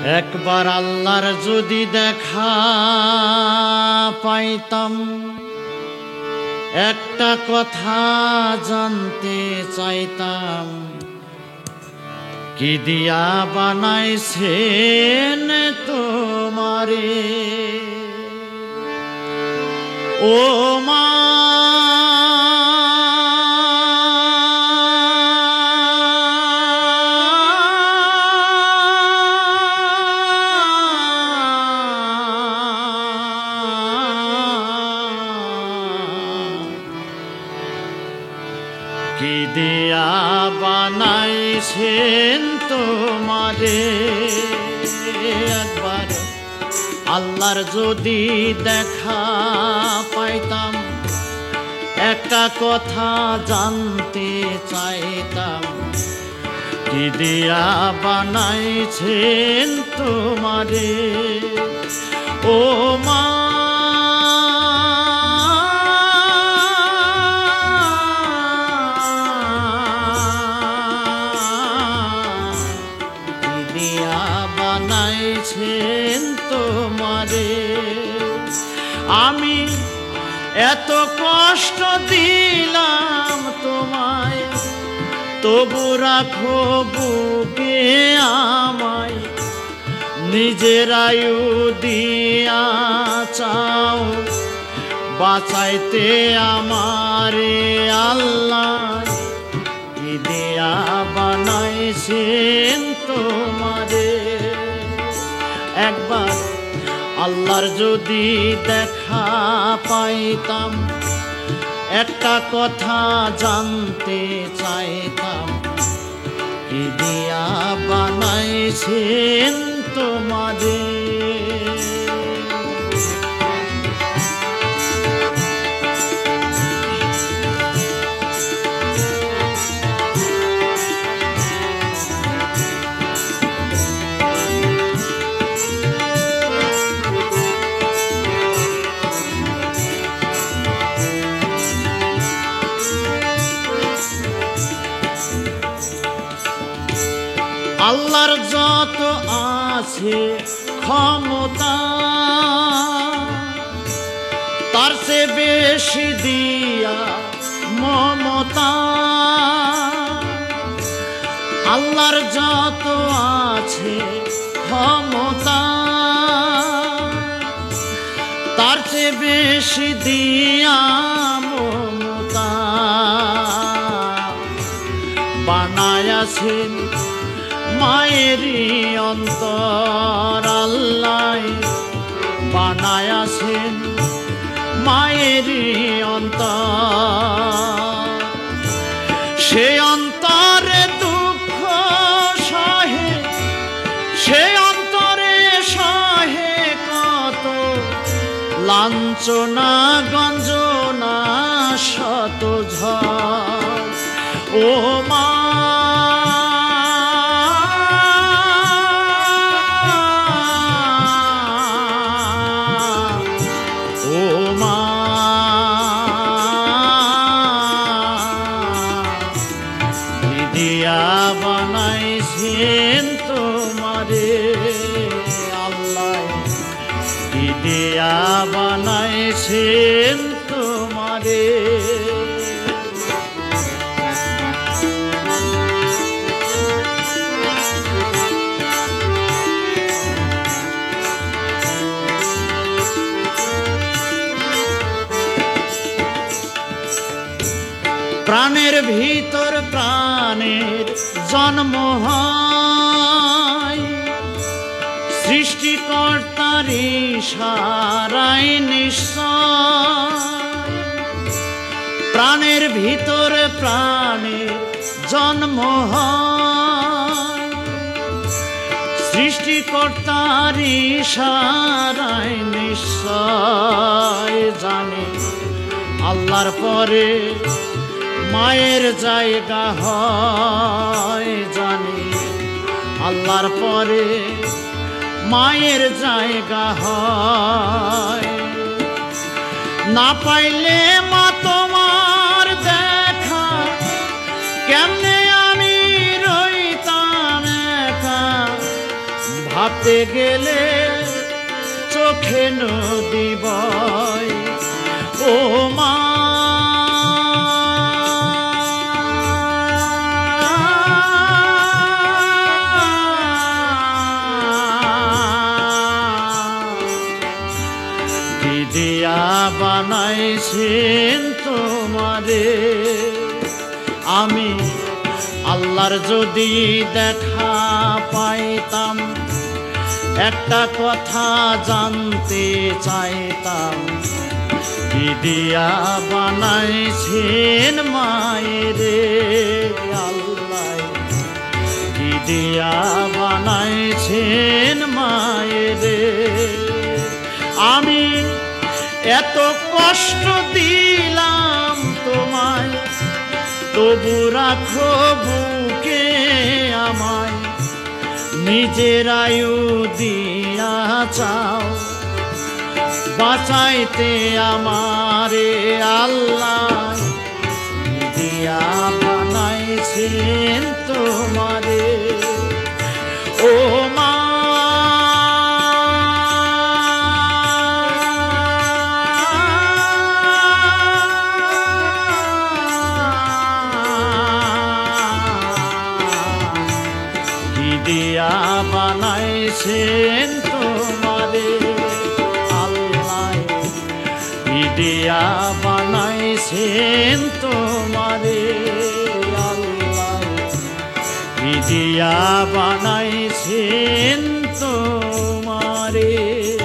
একবার আল্লাহর যদি দেখা পাইতাম, একটা কথা জানতে চাইতাম, কি দিয়া বানাইছেন তোমারে ও মা। কি দিয়া বানাইছেন তোমারে, একবার আল্লাহর যদি দেখা পাইতাম, একটা কথা জানতে চাইতাম, কি দিয়া বানাইছেন তোমারে ও মা। বানাইছেন তোমারে, আমি এত কষ্ট দিলাম তোমায়, তবু রাখো বুকে আমায়, নিজের আয়ু দিয়া চাও বাঁচাইতে আমারে আল্লাহ। কি দিয়া বানাইছেন তোমারে, একবার আল্লাহর যদি দেখা পাইতাম, একটা কথা জানতে চাইতাম, কি দিয়া বানাইছেন তোমারে। আল্লাহর যত আছে ক্ষমতা, তার চেয়ে বেশি দিয়া মমতা। আল্লাহর যত আছে ক্ষমতা, তার চেয়ে বেশি দিয়া মমতা। বানায়াছেন মায়েরই অন্তর আল্লাহ, বানায়াছেন মায়েরই অন্তর। সে অন্তরে দুঃখ সহে, সে অন্তরে সহে কত লাঞ্ছনা গঞ্জনা শত ঝড় ও মা। বানাইছেন তোমারে আল্লাহ, কি দিয়া বানাইছেন তোমারে। প্রাণের ভিতর প্রাণের জন্ম হয়, সৃষ্টিকর্তার ইশারায় নিশ্চয়। প্রাণের ভিতর প্রাণের জন্ম হয়, সৃষ্টিকর্তার ইশারায় নিশ্চয়। জানে আল্লাহর পরে মায়ের জায়গা হয়, জানি আল্লাহর পরে মায়ের জায়গা হয়। না পাইলে মা তোমার দেখা, কেমনে আমি রইতাম একা। ভাবতে গেলে চোখে নদী বয় ও মা দিয়া বানাইছেন তোমারে আমি আল্লাহর যদি দেখা পাইতাম একটা কথা জানতে চাইতাম কি দিয়া বানাইছেন মায়েরে আল্লাহ কি দিয়া বানাইছেন মায়েরে আমি এত কষ্ট দিলাম তোমায় তবু রাখো বুকে আমায় নিজের আয়ু দিয়া চাও বাঁচাইতে আমারে আল্লাহ দিয়া বানাইছেন তোমারে ও মা দিয়া বানাইছেন তোমারে আল্লাহ দিয়া বানাইছেন তোমারে আল্লাহ দিয়া বানাইছেন তোমারে।